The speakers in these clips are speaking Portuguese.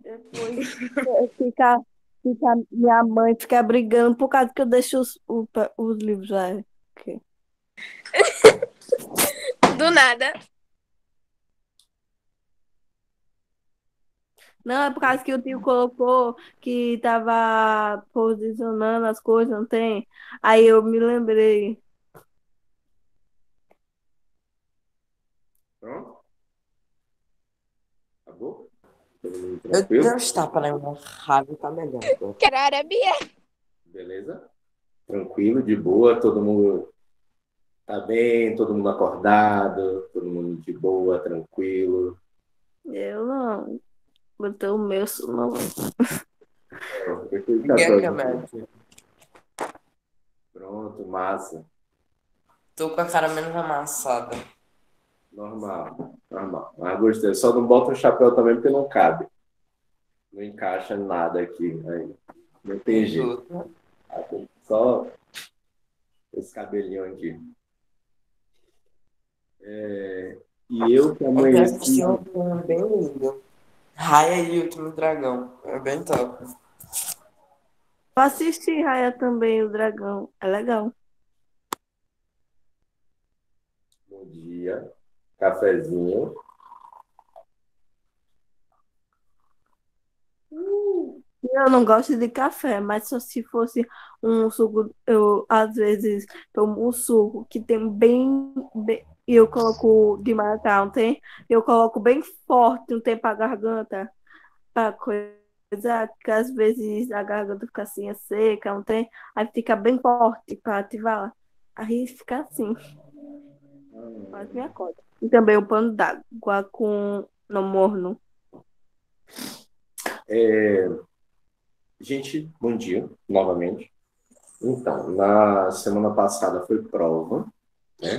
Depois fica, minha mãe fica brigando por causa que eu deixo os livros lá. Ok. Do nada. Não, é por causa que o tio colocou que tava posicionando as coisas, não tem? Aí eu me lembrei. Pronto? Acabou? Todo mundo Eu tranquilo? não está para lembrar. Rádio tá melhor. Pô. Carara, Bia. Beleza? Tranquilo, de boa, todo mundo tá bem, todo mundo acordado, todo mundo de boa, tranquilo. Eu não. Botei o meu sono. Liguei a câmera aqui. Pronto, massa. Tô com a cara menos amassada. Normal, normal. Mas gostei. Só não bota um chapéu também porque não cabe. Não encaixa nada aqui. Aí, não tem jeito. Tudo. Só esse cabelinho aqui. E eu que Eu quero assistir amanheci. um filme bem lindo. Raya e o Último Dragão. É bem top. Eu assisti Raya também, o Dragão. É legal. Bom dia. Cafezinho. Eu não gosto de café, mas só se fosse um suco, eu às vezes tomo um suco que tem e eu coloco de maracau, não tem? Eu coloco bem forte, não tem pra garganta, pra coisa, que às vezes a garganta fica assim, é seca, não tem? Aí fica bem forte pra ativar. Aí fica assim, quase me acorda. E também o pano d'água com no morno. Gente, bom dia, novamente. Então, na semana passada foi prova, né?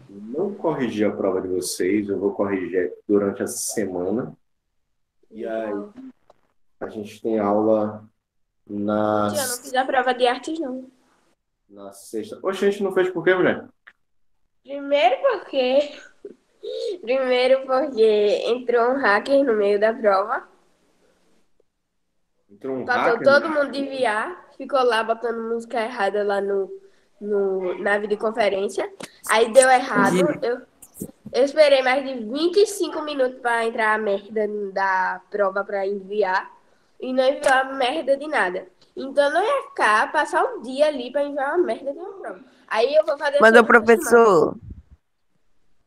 Não corrigi a prova de vocês, eu vou corrigir durante essa semana. E aí, a gente tem aula na, Eu não fiz a prova de artes, não. na sexta. Oxe, a gente não fez por quê, mulher? Primeiro porque. Primeiro porque entrou um hacker no meio da prova. Entrou um Passou hacker, né? todo mundo de VR. Ficou lá botando música errada lá na videoconferência. Aí deu errado. Eu esperei mais de 25 minutos para entrar a merda da prova para enviar. E não enviou a merda de nada. Então não ia ficar, passar o dia ali para enviar uma merda de uma prova. Aí eu vou fazer Mas o segunda chamada. professor,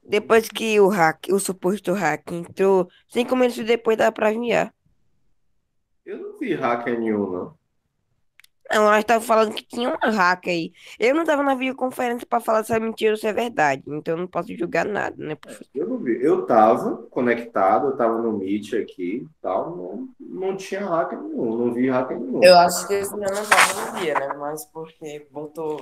depois que o suposto hack entrou, 5 minutos depois dá pra enviar. Eu não vi hacker nenhum, não. Não, nós estávamos falando que tinha uma hack aí. Eu não estava na videoconferência para falar se é mentira ou se é verdade. Então eu não posso julgar nada, né, professor? Eu não vi. Eu estava conectado, eu estava no Meet aqui e tal, não tinha hacker nenhum, não vi hacker nenhum. Eu acho que esse já não tava no dia, né? Mas porque botou.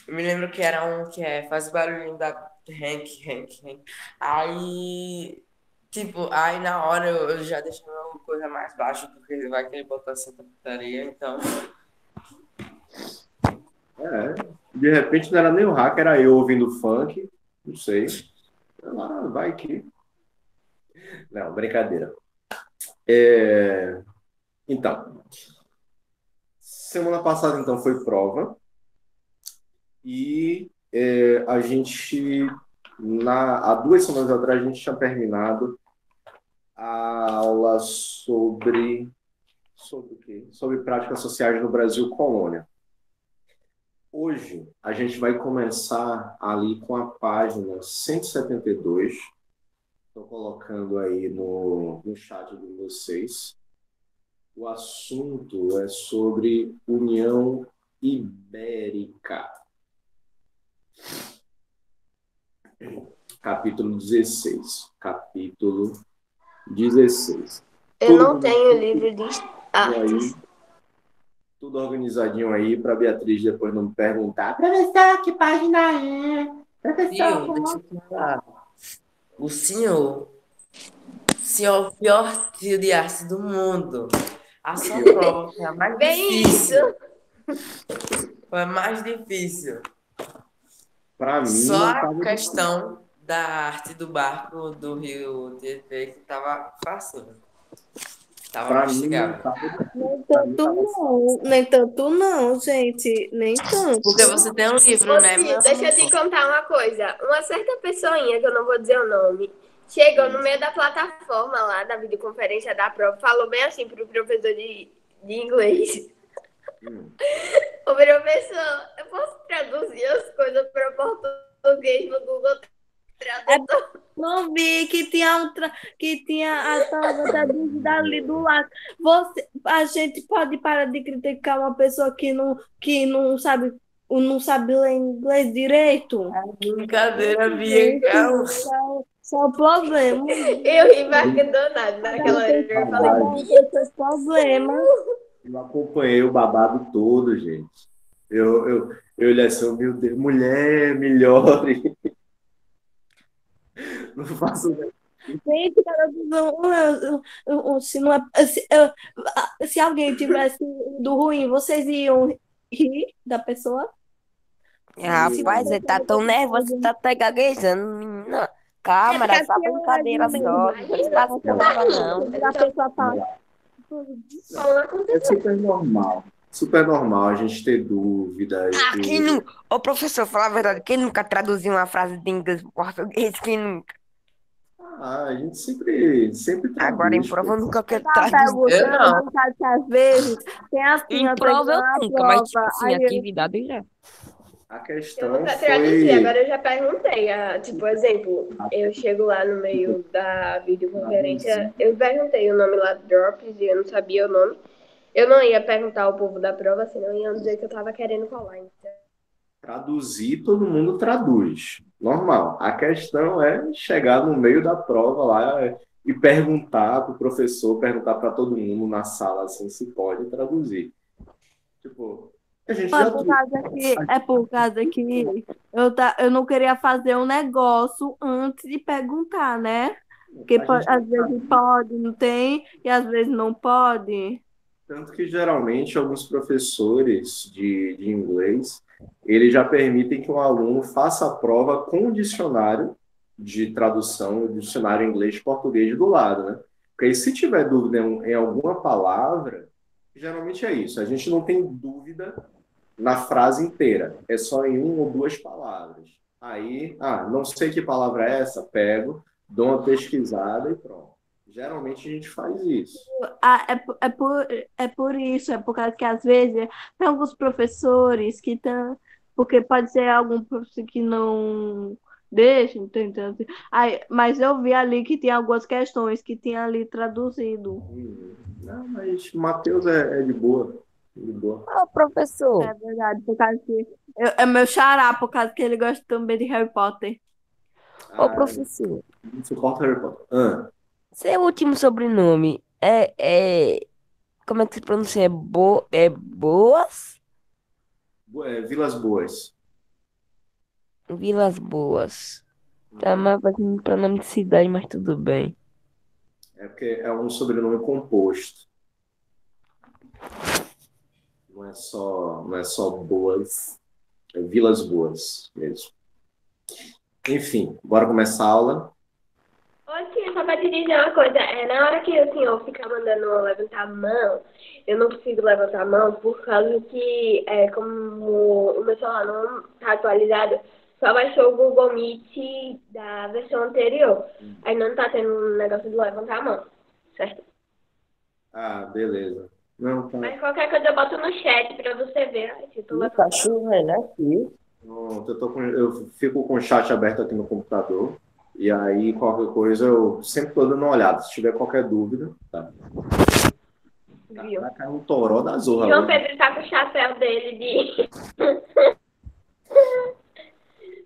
Eu me lembro que era um que faz barulhinho da Hank. Aí, tipo, aí na hora eu já deixei uma coisa mais baixa, porque vai que ele botou essa putaria, então. É, de repente não era nem o hacker, era eu ouvindo funk, não sei. Sei lá, vai que. Não, brincadeira. Então, semana passada então foi prova e a gente, há 2 semanas atrás, a gente tinha terminado a aula sobre o quê? Sobre práticas sociais no Brasil colônia. Hoje, a gente vai começar ali com a página 172. Estou colocando aí no chat de vocês. O assunto é sobre União Ibérica, capítulo 16. Capítulo 16. Eu Todo não mundo tenho livro de aí, artes. tudo organizadinho aí, para Beatriz depois não me perguntar: professor, que página é? Professor, Tio, deixa como... eu te falar. O senhor, pior tio de arte do mundo. A sua prova foi a mais Bem isso. difícil. Foi a mais difícil. Para mim, Só não a estava difícil. questão da arte do barco do Rio Tietê que tava fácil. Tava Para mim, mastigado. Nem tanto não, gente. Nem tanto. Porque você tem um livro, Ô, né, Sil, meu deixa eu te amor? contar uma coisa. Uma certa pessoinha, que eu não vou dizer o nome, chegou no meio da plataforma lá da videoconferência da prova, falou bem assim pro professor de inglês. Hum. Ô, professor, eu posso traduzir as coisas para português no Google Tradutor? Não vi que tinha, que tinha a prova da dúvida ali do lado. A gente pode parar de criticar uma pessoa não sabe ler inglês direito. Brincadeira, Bia, Gente, calma. só o problema. Eu ri abandonado naquela hora. Eu falei, Cada um tem seus problemas. Eu acompanhei o babado todo, gente. Eu olhei assim, meu Deus, mulher, melhore. Não faço. Gente, cara, se, não é, se alguém tivesse do ruim, vocês iam rir da pessoa? Se uma Rapaz, ele tá pessoa tão nervoso que fazendo- tá até gaguejando, menina. Calma, era só brincadeira só. Não se passa por ela, não. a pessoa fala, É super normal. Super normal a gente ter dúvidas. Ah, quem nunca... Ô, professor, fala a verdade. Quem nunca traduziu uma frase de inglês para português? Quem nunca? A gente sempre Agora, em traduz. prova, eu nunca quero tá traduzir. Eu não. perguntando, sabe que às vezes tem assim, Em eu tô prova, eu na nunca. Mas, tipo prova, assim, aí atividade já. A Eu questão nunca traduzi, foi. agora eu já perguntei. Tipo, exemplo, eu chego lá no meio da videoconferência, eu perguntei o nome lá do Drops e eu não sabia o nome. Eu não ia perguntar ao povo da prova, senão iam dizer que eu tava querendo colar. Então. Traduzir, todo mundo traduz. Normal. A questão é chegar no meio da prova lá e perguntar para o professor, perguntar para todo mundo na sala assim, se pode traduzir. Tipo, a gente já é por causa que eu não queria fazer um negócio antes de perguntar, né? Porque a gente às vezes pode, não tem, e às vezes não pode. Tanto que geralmente alguns professores de inglês, eles já permitem que um aluno faça a prova com o dicionário de tradução, o dicionário inglês-português do lado, né? Porque aí, se tiver dúvida em alguma palavra, geralmente é isso. A gente não tem dúvida na frase inteira. É só em uma ou duas palavras. Aí, não sei que palavra é essa, pego, dou uma pesquisada e pronto. Geralmente a gente faz isso. É por isso, é por causa que às vezes tem alguns professores que estão. Porque pode ser algum professor que não deixa, entendeu? Mas eu vi ali que tem algumas questões que tinha ali traduzido. Não, mas Matheus é de boa. De boa. Ô, professor. É verdade, por causa que é meu xará, por causa que ele gosta também de Harry Potter. Ô, professor. Não suporta Harry Potter. Seu último sobrenome como é que se pronuncia? É Boas? Vilas Boas. Vilas Boas. Tá mais fazendo pra nome de cidade, mas tudo bem. É porque é um sobrenome composto. Não é só Boas. É Vilas Boas mesmo. Enfim, bora começar a aula. Ô, tia, só pra te dizer uma coisa, na hora que o senhor ficar mandando eu levantar a mão, eu não consigo levantar a mão por causa que, como o meu celular não tá atualizado, só baixou o Google Meet da versão anterior. Aí não tá tendo um negócio de levantar a mão, certo? Beleza. Não, tá. Mas qualquer coisa eu boto no chat pra você ver. Ai, se eu tô Tá levantando. chovendo aqui. Pronto, eu fico com o chat aberto aqui no computador. E aí, qualquer coisa, eu sempre tô dando uma olhada. Se tiver qualquer dúvida, tá? Viu? Vai cair um toró da zorra. João Hoje. Pedro tá com o chapéu dele de...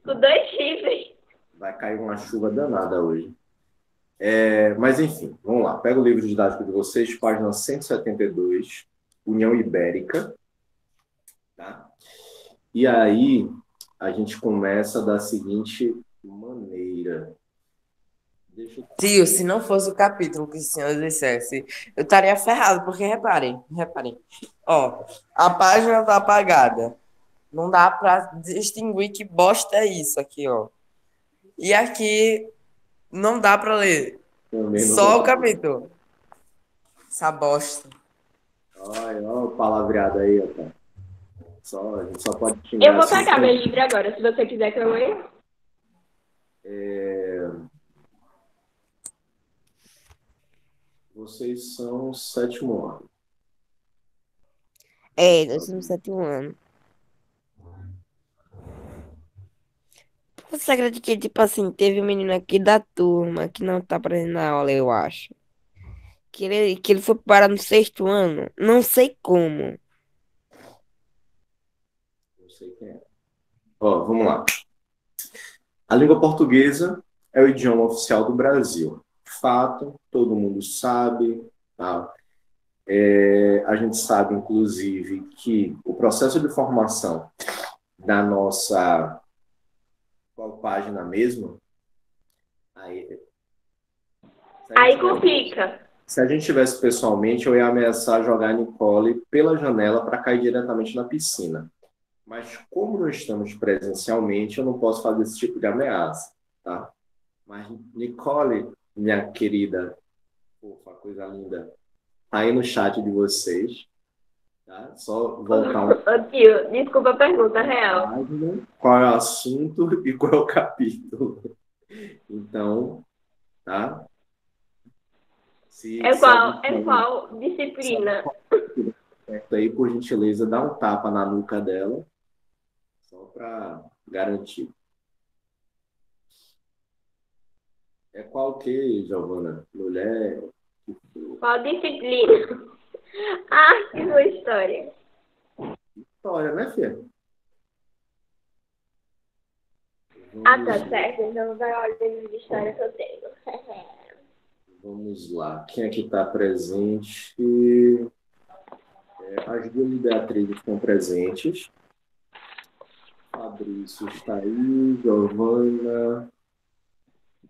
com 2 chifres. Vai cair uma chuva danada hoje. Mas, enfim, vamos lá. Pega o livro didático de vocês, página 172, União Ibérica. Tá? E aí, a gente começa da seguinte maneira. Tio, se não fosse o capítulo que o senhor dissesse, eu estaria ferrado, porque reparem. Ó, a página tá apagada. Não dá pra distinguir que bosta é isso aqui, ó. E aqui não dá pra ler. Também não Só vou- o capítulo. Essa bosta. Olha, ó, o palavreado aí, ó. A gente só pode Eu xingar vou assim. pegar meu livro agora, se você quiser que eu leia. Vocês são o sétimo ano. É, nós somos 7 anos. Você acredita que, tipo assim, teve um menino aqui da turma que não tá presente na aula, eu acho. Que ele foi parar no 6º ano. Não sei como. Não sei quem é. Ó, vamos lá. A língua portuguesa é o idioma oficial do Brasil. Fato, todo mundo sabe, tá? A gente sabe, inclusive, que o processo de formação da nossa... Qual página mesmo? Aí, Aí complica. se a gente tivesse pessoalmente, eu ia ameaçar jogar a Nicole pela janela para cair diretamente na piscina. Mas como não estamos presencialmente, eu não posso fazer esse tipo de ameaça, tá? Mas Nicole, minha querida, fofa, coisa linda, tá aí no chat de vocês, tá? Só voltar um Ô tio, desculpa a pergunta real. página, qual é o assunto e qual é o capítulo. Então, tá? Se É qual disciplina? certo aí, por gentileza, dá um tapa na nuca dela, só para garantir. É qual que, Giovana? Mulher? Qual disciplina? Ah, que boa história. História, né, filha? Ah, tá certo. Então vai a ordem de história que eu tenho. Vamos lá. Quem aqui está presente? As duas Beatrizes estão presentes. Fabrício está aí. Giovana.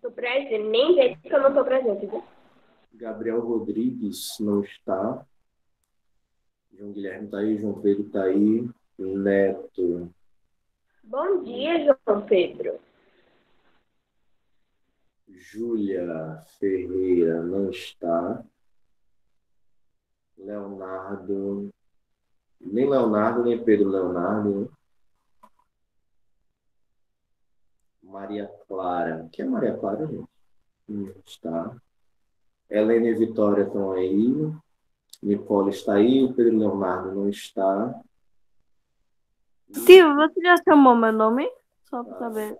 Tô presente. Nem sei que eu não tô presente, viu? Gabriel Rodrigues não está. João Guilherme está aí. João Pedro está aí. Neto. Bom dia, João Pedro. Júlia Ferreira não está. Leonardo. Nem Leonardo, nem Pedro Leonardo. Né? Maria Clara. Quem é Maria Clara, gente? Não está. Helena e Vitória estão aí. Nicole está aí. O Pedro Leonardo não está. Silvio, você já chamou meu nome? Só pra saber.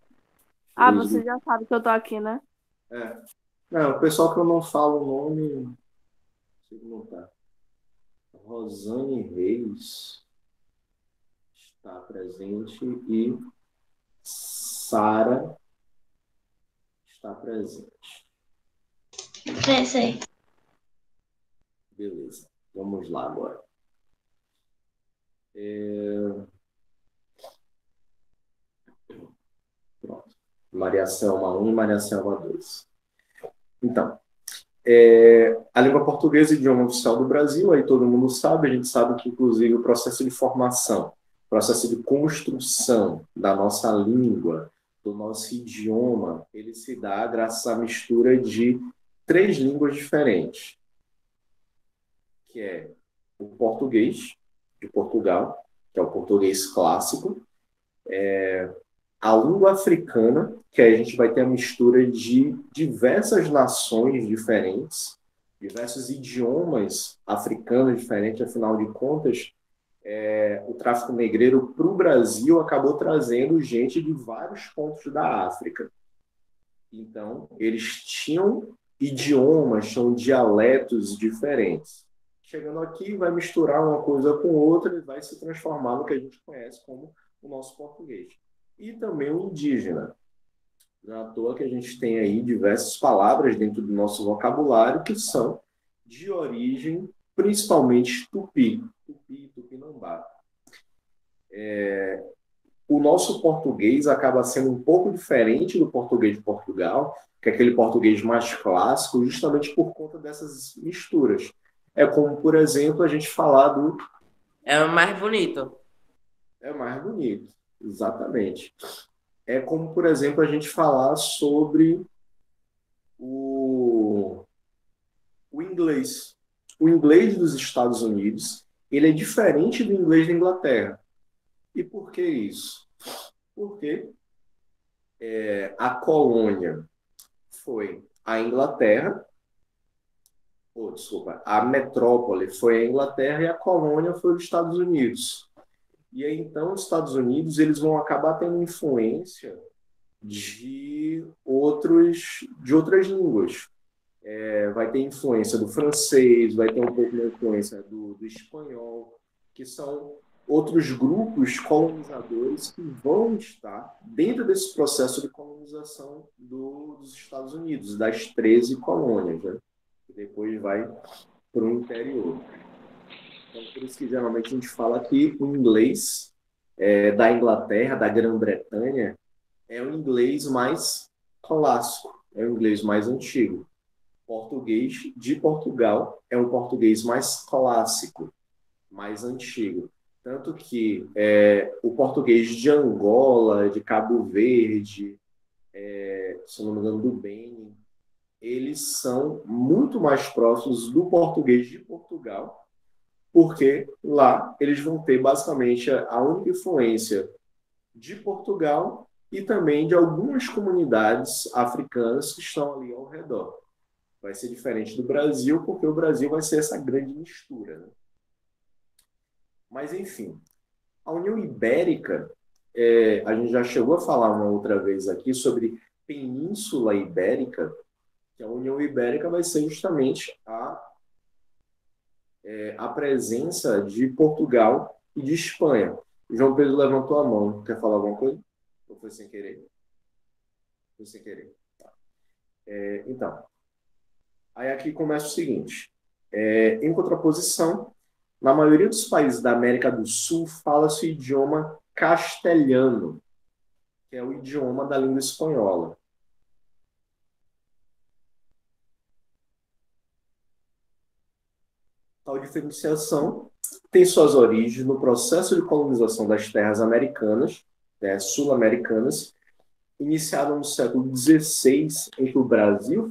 Ah, Luiz... você já sabe que eu tô aqui, né? É. Não, o pessoal que eu não falo o nome, não sei como tá. Rosane Reis está presente e Sara está presente. Sei. Beleza. Vamos lá agora. Pronto. Maria Selma 1 e Maria Selma 2. Então, a língua portuguesa é o idioma oficial do Brasil, aí todo mundo sabe, a gente sabe que, inclusive, o processo de formação, o processo de construção da nossa língua, do nosso idioma, ele se dá graças à mistura de 3 línguas diferentes, que é o português de Portugal, que é o português clássico, a língua africana, que aí a gente vai ter a mistura de diversas nações diferentes, diversos idiomas africanos diferentes, afinal de contas, o tráfico negreiro para o Brasil acabou trazendo gente de vários pontos da África. Então, eles tinham idiomas, tinham dialetos diferentes. Chegando aqui, vai misturar uma coisa com outra e vai se transformar no que a gente conhece como o nosso português. E também o indígena. Não é à toa que a gente tem aí diversas palavras dentro do nosso vocabulário que são de origem principalmente tupi, tupinambá. O nosso português acaba sendo um pouco diferente do português de Portugal, que é aquele português mais clássico, justamente por conta dessas misturas. É como, por exemplo, a gente falar do... É o mais bonito. É mais bonito, exatamente. É como, por exemplo, a gente falar sobre o inglês. o inglês dos Estados Unidos ele é diferente do inglês da Inglaterra. E por que isso? Porque a colônia foi a Inglaterra, desculpa, a metrópole foi a Inglaterra e a colônia foi os Estados Unidos. E aí, então, os Estados Unidos eles vão acabar tendo influência de outras línguas. Vai ter influência do francês, vai ter um pouco de influência do espanhol, que são outros grupos colonizadores que vão estar dentro desse processo de colonização dos Estados Unidos, das 13 colônias, né? E depois vai para o interior. Então, por isso que geralmente a gente fala que o inglês da Inglaterra, da Grã-Bretanha, é o inglês mais clássico, é o inglês mais antigo. Português de Portugal é um português mais clássico, mais antigo. Tanto que o português de Angola, de Cabo Verde, se não me engano, do Benin, eles são muito mais próximos do português de Portugal, porque lá eles vão ter basicamente a única influência de Portugal e também de algumas comunidades africanas que estão ali ao redor. Vai ser diferente do Brasil, porque o Brasil vai ser essa grande mistura, né? Mas, enfim, a União Ibérica, a gente já chegou a falar uma outra vez aqui sobre Península Ibérica, que a União Ibérica vai ser justamente a presença de Portugal e de Espanha. O João Pedro levantou a mão. Quer falar alguma coisa? Ou foi sem querer? Foi sem querer. Então, aí aqui começa o seguinte. Em contraposição, na maioria dos países da América do Sul, fala-se o idioma castelhano, que é o idioma da língua espanhola. Tal diferenciação tem suas origens no processo de colonização das terras americanas, sul-americanas, iniciado no século XVI, em que o Brasil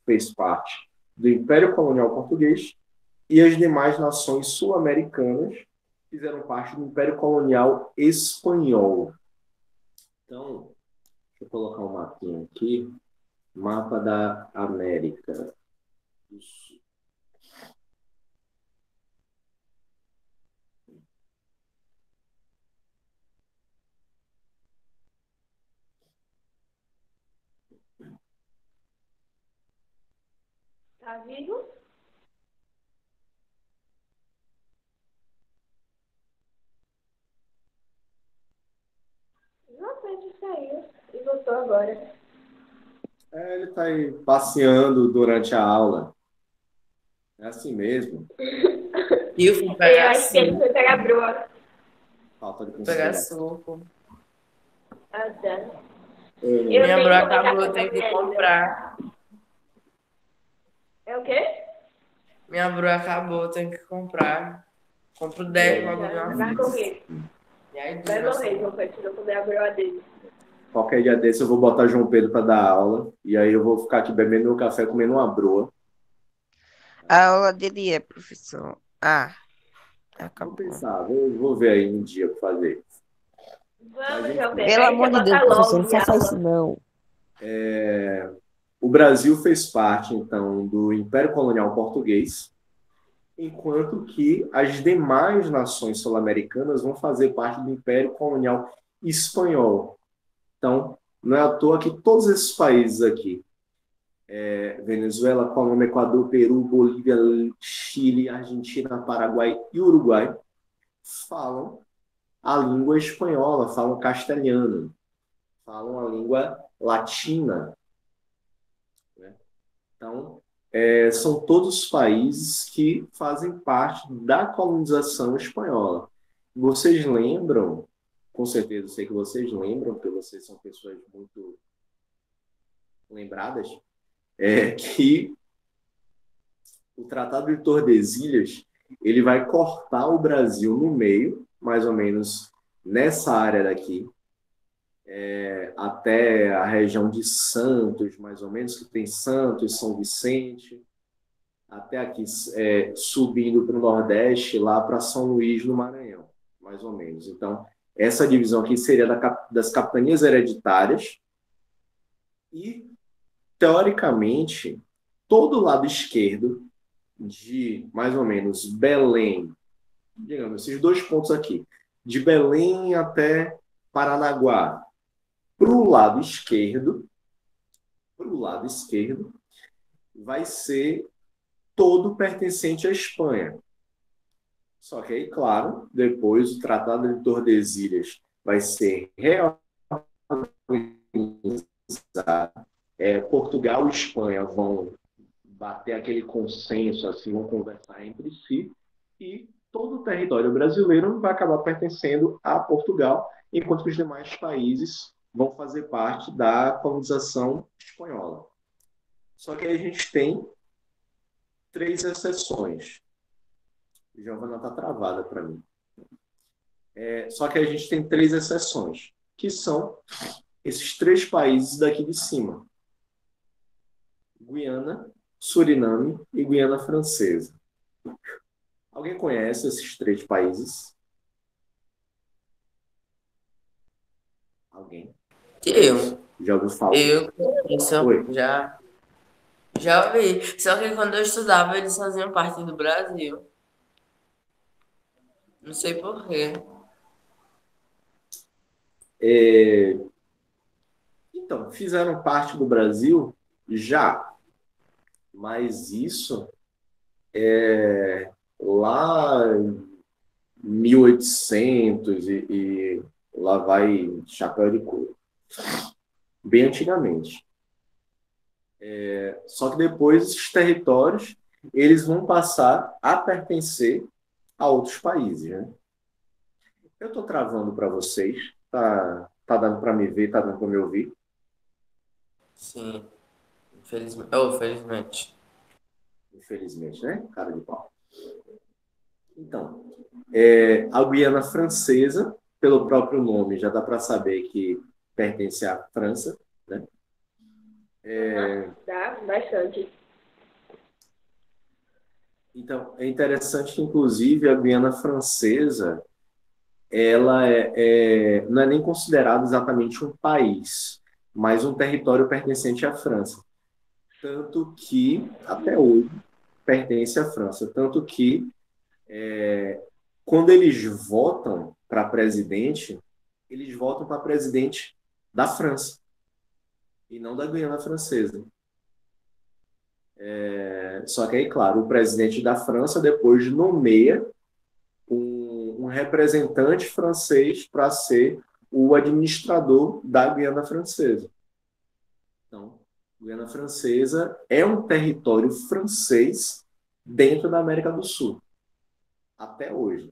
fez parte do Império Colonial Português e as demais nações sul-americanas fizeram parte do Império Colonial Espanhol. Então, deixa eu colocar um mapinha aqui. Mapa da América do Sul. Tá vivo? Não sei se saiu e voltou agora. Ele está aí passeando durante a aula. É assim mesmo. E eu fui Eu pegar acho que ele suco. foi pegar broa. Falta de Fui pegar consideração. suco. Ah, tá. Minha tenho broa que acabou, eu café tenho que pra ele. comprar. É o quê? Minha broa acabou, eu tenho que comprar. Compro 10 logo de uma Vai vez. morrer. E aí, Vai morrer, João Pedro, se não comer a broa dele. Qualquer dia desse eu vou botar João Pedro para dar aula. E aí eu vou ficar aqui bebendo meu café, comendo uma broa. A aula dele é, professor. Vou Acabou. pensar, vou ver aí um dia para fazer. Vamos, João Pedro. Pelo Aí amor você de Deus, bota professor, logo não faça aula. isso não. O Brasil fez parte, então, do Império Colonial Português, enquanto que as demais nações sul-americanas vão fazer parte do Império Colonial Espanhol. Então, não é à toa que todos esses países aqui, Venezuela, Colômbia, Equador, Peru, Bolívia, Chile, Argentina, Paraguai e Uruguai, falam a língua espanhola, falam castelhano, falam a língua latina. Né? Então, são todos países que fazem parte da colonização espanhola. Vocês lembram, com certeza eu sei que vocês lembram, porque vocês são pessoas muito lembradas, que o Tratado de Tordesilhas ele vai cortar o Brasil no meio, mais ou menos nessa área daqui, até a região de Santos, mais ou menos, que tem Santos, São Vicente. até aqui, subindo para o Nordeste, lá para São Luís, no Maranhão, mais ou menos. Então, essa divisão aqui seria das capitanias hereditárias e, teoricamente, todo o lado esquerdo de, mais ou menos, Belém, digamos, esses dois pontos aqui, de Belém até Paranaguá, para o lado esquerdo, vai ser todo pertencente à Espanha. Só que aí, claro, depois o Tratado de Tordesilhas vai ser reorganizado. Portugal e Espanha vão bater aquele consenso, assim, vão conversar entre si, e todo o território brasileiro vai acabar pertencendo a Portugal, enquanto que os demais países vão fazer parte da colonização espanhola. Só que aí a gente tem 3 exceções. Giovana está travada para mim. Só que a gente tem 3 exceções, que são esses 3 países daqui de cima: Guiana, Suriname e Guiana Francesa. Alguém conhece esses 3 países? Alguém? Eu. Já ouviu falar? Eu conheço, Oi. já ouvi. Só que quando eu estudava, eles faziam parte do Brasil. Não sei por quê. Então, fizeram parte do Brasil já, mas isso lá em 1800 e lá vai chapéu de couro. Bem antigamente. Só que depois esses territórios eles vão passar a pertencer a outros países, né? Eu estou travando para vocês. Tá dando para me ver, tá dando para me ouvir? Sim. Infelizmente. Oh, felizmente. Infelizmente, né? Cara de pau. Então, a Guiana Francesa, pelo próprio nome, já dá para saber que pertence à França, né? Dá bastante. Então, é interessante que, inclusive, a Guiana Francesa, ela não é nem considerada exatamente um país, mas um território pertencente à França. Tanto que, até hoje, pertence à França. Tanto que, quando eles votam para presidente, eles votam para presidente da França e não da Guiana Francesa. Só que aí, claro, o presidente da França depois nomeia um representante francês para ser o administrador da Guiana Francesa. Então, Guiana Francesa é um território francês dentro da América do Sul, até hoje.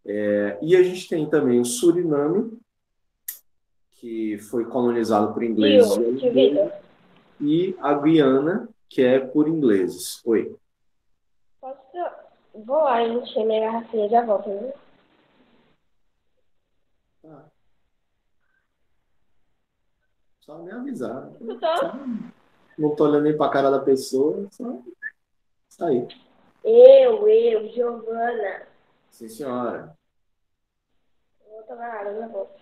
E a gente tem também o Suriname, que foi colonizado por ingleses, e a Guiana, que é por ingleses. Oi. Vou lá e encher minha garrafinha, já volto, viu? Tá. Só me avisar. Não tô olhando nem pra cara da pessoa, só sair. Eu, Giovana. Sim, senhora. Vou tomar água, já volto.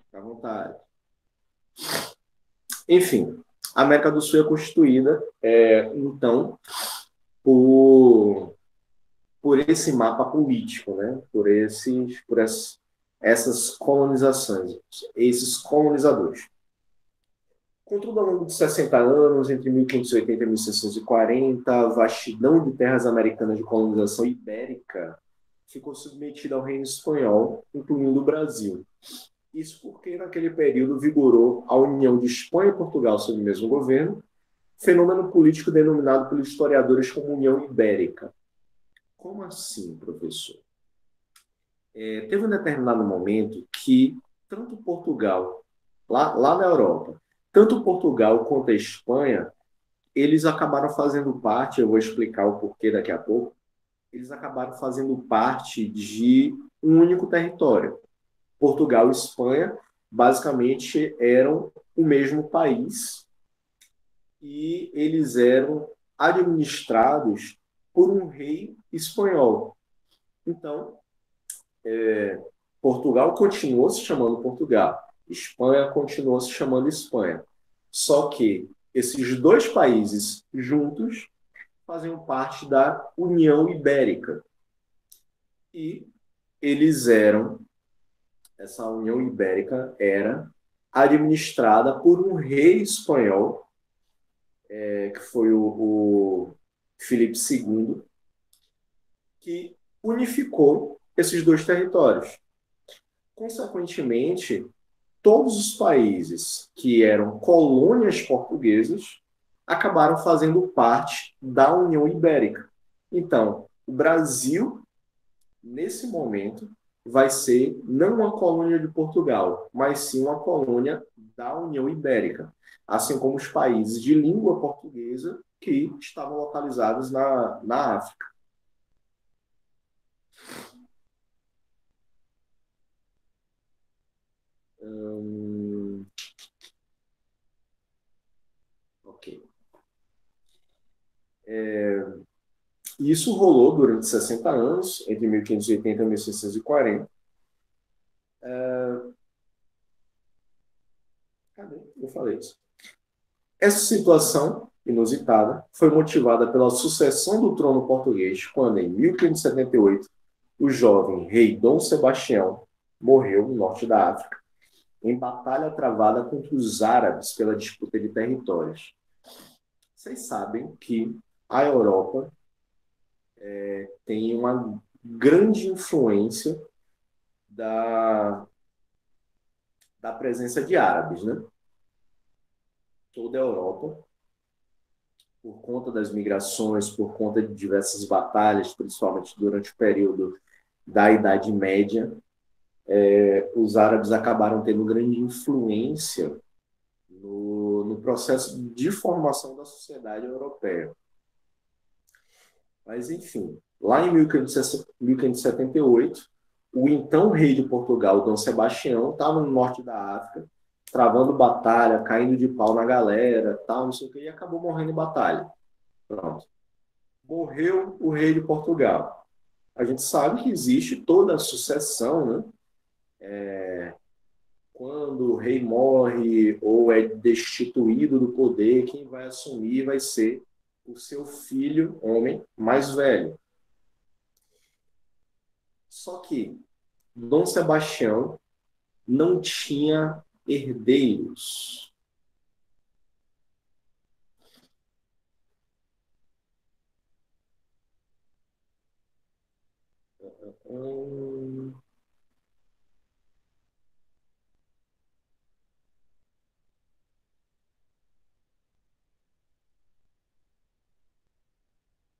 Fica à vontade. Enfim, a América do Sul é constituída, então, por esse mapa político, né? Por essas colonizações, esses colonizadores. Contudo, ao longo de 60 anos, entre 1580 e 1640, a vastidão de terras americanas de colonização ibérica ficou submetida ao reino espanhol, incluindo o Brasil. Isso porque, naquele período, vigorou a união de Espanha e Portugal sob o mesmo governo, fenômeno político denominado pelos historiadores como União Ibérica. Como assim, professor? Teve um determinado momento que tanto Portugal, lá na Europa, tanto Portugal quanto a Espanha, eles acabaram fazendo parte, eu vou explicar o porquê daqui a pouco, eles acabaram fazendo parte de um único território. Portugal e Espanha, basicamente, eram o mesmo país e eles eram administrados por um rei espanhol. Então, Portugal continuou se chamando Portugal, Espanha continuou se chamando Espanha. Só que esses dois países juntos faziam parte da União Ibérica. E essa União Ibérica era administrada por um rei espanhol, que foi o Filipe II, que unificou esses dois territórios. Consequentemente, todos os países que eram colônias portuguesas acabaram fazendo parte da União Ibérica. Então, o Brasil, nesse momento, vai ser não uma colônia de Portugal, mas sim uma colônia da União Ibérica, assim como os países de língua portuguesa que estavam localizados na África. Ok. Isso rolou durante 60 anos, entre 1580 e 1640. Cadê? Eu falei isso. Essa situação inusitada foi motivada pela sucessão do trono português, quando, em 1578, o jovem rei Dom Sebastião morreu no norte da África, em batalha travada contra os árabes pela disputa de territórios. Vocês sabem que a Europa tem uma grande influência da presença de árabes, né? Toda a Europa, por conta das migrações, por conta de diversas batalhas, principalmente durante o período da Idade Média, os árabes acabaram tendo grande influência no processo de formação da sociedade europeia. Mas, enfim, lá em 1578, o então rei de Portugal, Dom Sebastião, estava no norte da África, travando batalha, caindo de pau na galera, tal, não sei o que, e acabou morrendo em batalha. Pronto. Morreu o rei de Portugal. A gente sabe que existe toda a sucessão, né? Quando o rei morre ou é destituído do poder, quem vai assumir vai ser o seu filho, homem, mais velho. Só que Dom Sebastião não tinha herdeiros.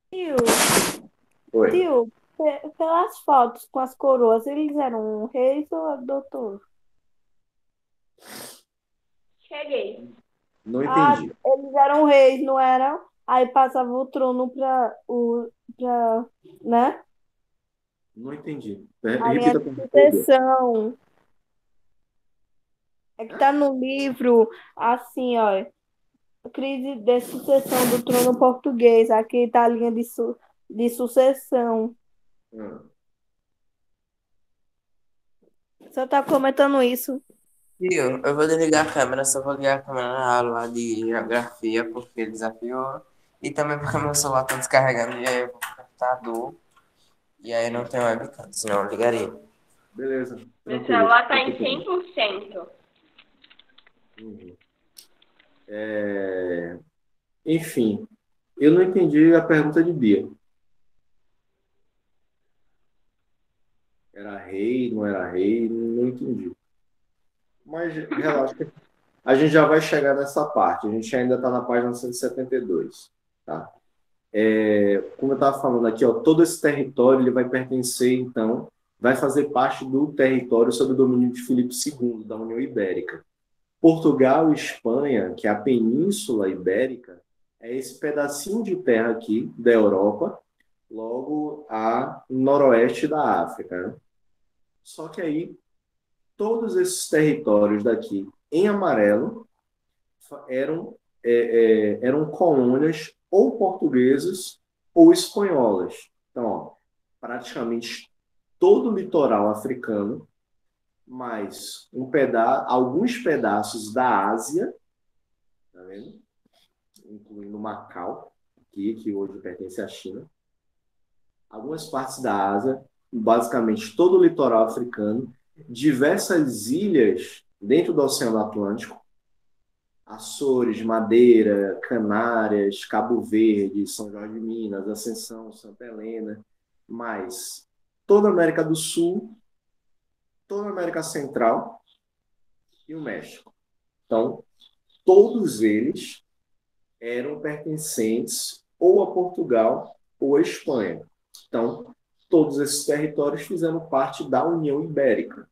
Tio, Oi. tio, pelas fotos com as coroas, eles eram reis ou doutor? Cheguei. Não Ah, entendi. eles eram reis, não eram? Aí passava o trono né? Não entendi. A linha Repita de para mim. sucessão. É que tá no livro, assim, ó, crise de sucessão do trono português. Aqui tá a linha de sucessão. Você tá comentando isso? Tio, eu vou desligar a câmera, só vou ligar a câmera na aula de geografia, porque desafiou. E também porque meu celular tá descarregando e aí eu vou pro computador. E aí não tem webcam, senão eu ligaria. Beleza, Meu tranquilo. celular tá em 100%. Uhum. Enfim, eu não entendi a pergunta de Bia. Era rei, não era rei, não entendi. Mas relaxa, a gente já vai chegar nessa parte. A gente ainda está na página 172, tá? Como eu estava falando aqui, ó, todo esse território ele vai pertencer, então, vai fazer parte do território sob o domínio de Filipe II, da União Ibérica. Portugal e Espanha, que é a Península Ibérica, é esse pedacinho de terra aqui da Europa, logo a noroeste da África, né? Só que aí, todos esses territórios daqui, em amarelo, eram colônias ou portuguesas ou espanholas. Então, ó, praticamente todo o litoral africano, mais alguns pedaços da Ásia, tá vendo? Incluindo Macau, aqui, que hoje pertence à China, algumas partes da Ásia, basicamente todo o litoral africano, diversas ilhas dentro do Oceano Atlântico, Açores, Madeira, Canárias, Cabo Verde, São Jorge de Minas, Ascensão, Santa Helena, mais toda a América do Sul, toda a América Central e o México. Então, todos eles eram pertencentes ou a Portugal ou a Espanha. Então, todos esses territórios fizeram parte da União Ibérica.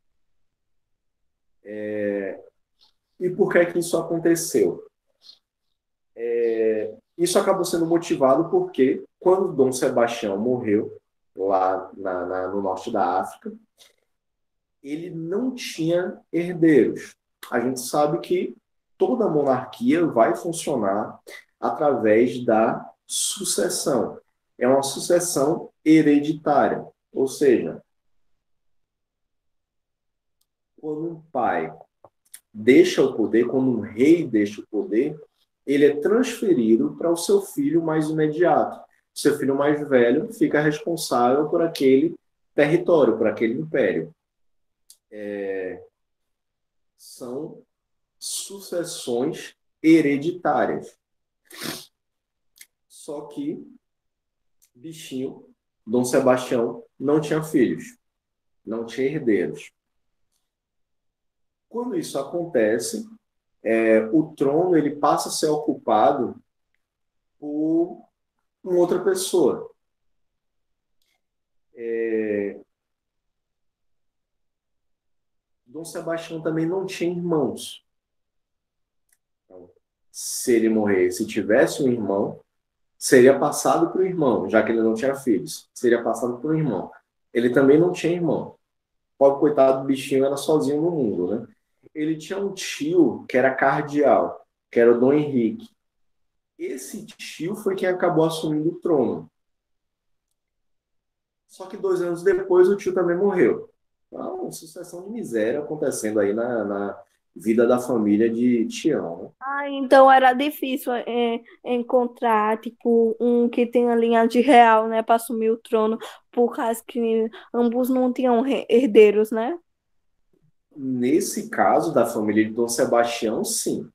E por que isso aconteceu? Isso acabou sendo motivado porque, quando Dom Sebastião morreu, lá no norte da África, ele não tinha herdeiros. A gente sabe que toda monarquia vai funcionar através da sucessão. É uma sucessão hereditária. Ou seja, quando um pai deixa o poder, quando um rei deixa o poder, ele é transferido para o seu filho mais imediato. Seu filho mais velho fica responsável por aquele território, por aquele império. São sucessões hereditárias. Só que bichinho, Dom Sebastião, não tinha filhos, não tinha herdeiros. Quando isso acontece, o trono ele passa a ser ocupado por uma outra pessoa. Dom Sebastião também não tinha irmãos. Então, se ele morrer, se tivesse um irmão, seria passado para o irmão, já que ele não tinha filhos. Seria passado para o irmão. Ele também não tinha irmão. O pobre coitado do bichinho era sozinho no mundo, né? Ele tinha um tio que era cardeal, que era o Dom Henrique. Esse tio foi quem acabou assumindo o trono. Só que 2 anos depois o tio também morreu. Então, uma sucessão de miséria acontecendo aí na vida da família de Tião, né? Então era difícil encontrar, tipo, um que tenha linhagem real, né, para assumir o trono, por causa que ambos não tinham herdeiros, né? Nesse caso da família de Dom Sebastião, sim.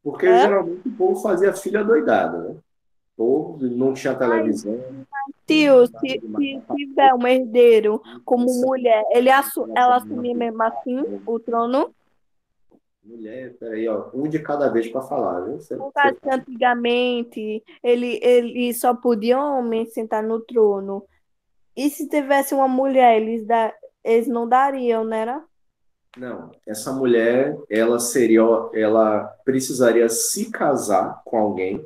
Porque É? geralmente o povo fazia filha doidada, né? O povo não tinha Ai, televisão, tio, nada de se matar tiver um herdeiro como essa mulher, ela assumir mesmo assim o trono? mulher, peraí, ó, um de cada vez para falar, viu? Por causa que antigamente ele só podia homem sentar no trono. E se tivesse uma mulher, eles não dariam, né? Era? Não, essa mulher, ela precisaria se casar com alguém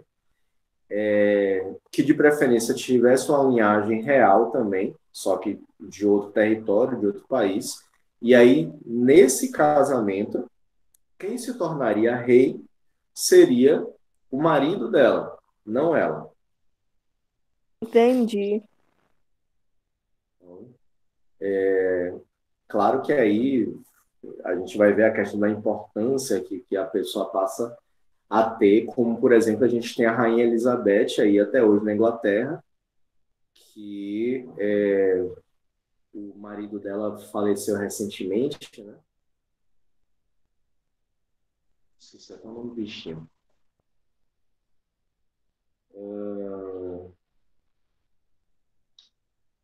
que de preferência tivesse uma linhagem real também, só que de outro território, de outro país. E aí, nesse casamento, quem se tornaria rei seria o marido dela, não ela. Entendi. Então, claro que aí a gente vai ver a questão da importância que a pessoa passa a ter, como, por exemplo, a gente tem a Rainha Elizabeth aí até hoje na Inglaterra, que o marido dela faleceu recentemente, né? Não sei se é o nome do bichinho.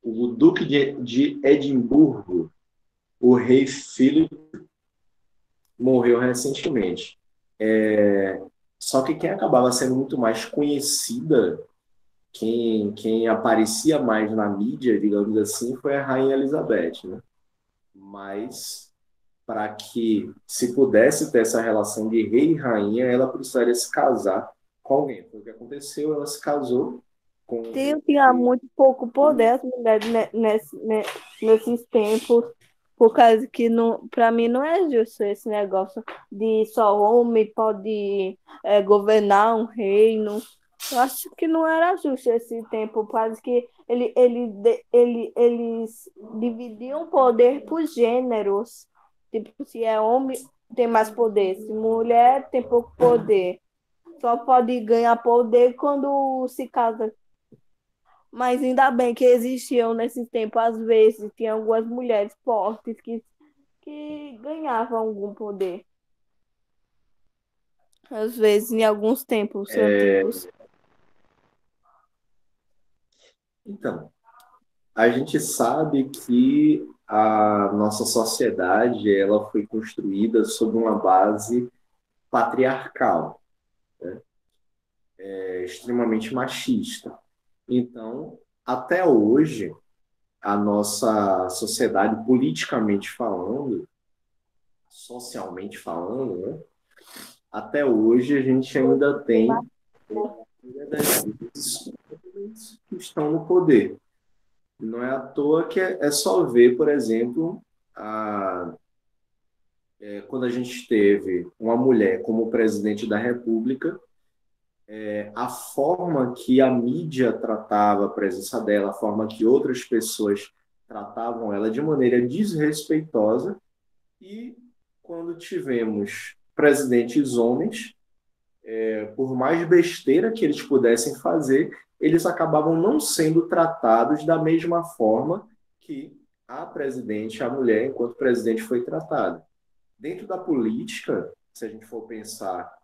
O Duque de Edimburgo, o rei Philip, morreu recentemente. Só que quem acabava sendo muito mais conhecida, quem aparecia mais na mídia, digamos assim, foi a Rainha Elizabeth, né? Mas para que se pudesse ter essa relação de rei e rainha, ela precisaria se casar com alguém. Foi o que aconteceu, ela se casou com o rei Tinha Philip. muito pouco poder as mulheres nesses tempos, por causa que para mim não é justo esse negócio de só homem pode governar um reino. Eu acho que não era justo esse tempo, quase que eles dividiam o poder por gêneros. Tipo, se é homem, tem mais poder, se mulher, tem pouco poder. Só pode ganhar poder quando se casa. Mas ainda bem que existiam nesse tempo, às vezes, tinha algumas mulheres fortes que ganhavam algum poder. Às vezes, em alguns tempos antigos. Então, a gente sabe que a nossa sociedade ela foi construída sobre uma base patriarcal, extremamente machista. Então, até hoje, a nossa sociedade, politicamente falando, socialmente falando, né? Até hoje a gente ainda tem que estão no poder. Não é à toa que é só ver, por exemplo, quando a gente teve uma mulher como presidente da República, a forma que a mídia tratava a presença dela, a forma que outras pessoas tratavam ela de maneira desrespeitosa, e quando tivemos presidentes homens, por mais besteira que eles pudessem fazer, eles acabavam não sendo tratados da mesma forma que a presidente, a mulher, enquanto presidente, foi tratada. Dentro da política, se a gente for pensar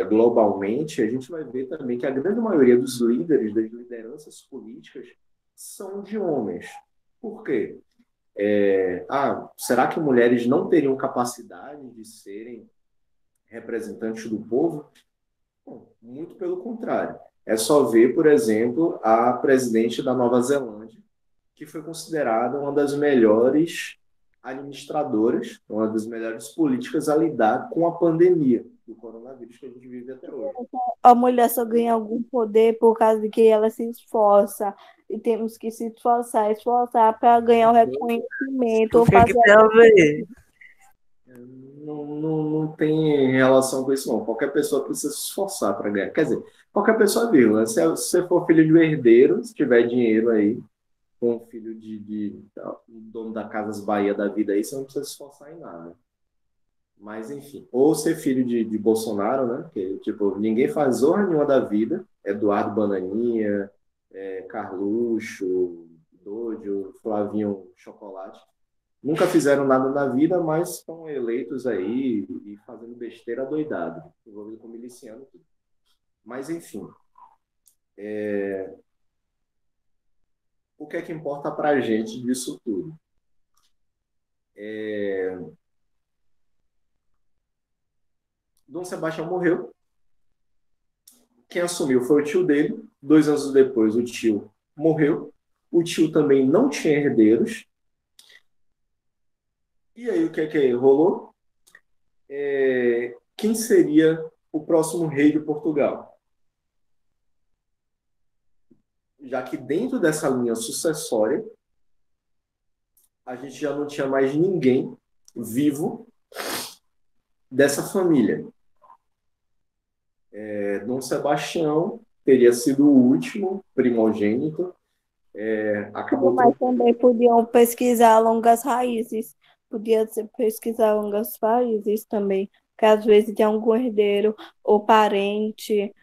globalmente, a gente vai ver também que a grande maioria dos líderes, das lideranças políticas, são de homens. Por quê? Será que mulheres não teriam capacidade de serem representantes do povo? Bom, muito pelo contrário. É só ver, por exemplo, a presidente da Nova Zelândia, que foi considerada uma das melhores administradoras, uma das melhores políticas a lidar com a pandemia do coronavírus que a gente vive até hoje. A mulher só ganha algum poder por causa de que ela se esforça. E temos que se esforçar para ganhar o reconhecimento O ou que é que fazer. tem a ver? Não tem relação com isso, não. Qualquer pessoa precisa se esforçar para ganhar. Quer dizer, qualquer pessoa, vírgula. Se você for filho de um herdeiro, se tiver dinheiro aí, com um filho de dono da Casas Bahia da vida aí, você não precisa se esforçar em nada. Mas, enfim. Ou ser filho de Bolsonaro, né? Que, tipo, ninguém faz zorra nenhuma da vida. Eduardo Bananinha, Carluxo, Dodio, Flavinho Chocolate. Nunca fizeram nada na vida, mas estão eleitos aí e fazendo besteira doidado, envolvido com miliciano. Mas, enfim, o que é que importa para a gente disso tudo? Dom Sebastião morreu. Quem assumiu foi o tio dele. 2 anos depois, o tio morreu. O tio também não tinha herdeiros. E aí, o que é que rolou? Quem seria o próximo rei de Portugal? Já que dentro dessa linha sucessória, a gente já não tinha mais ninguém vivo dessa família. Dom Sebastião teria sido o último primogênito. Acabou Mas também podiam pesquisar longas raízes. Podia pesquisar longas raízes também. Porque às vezes tem algum herdeiro ou parente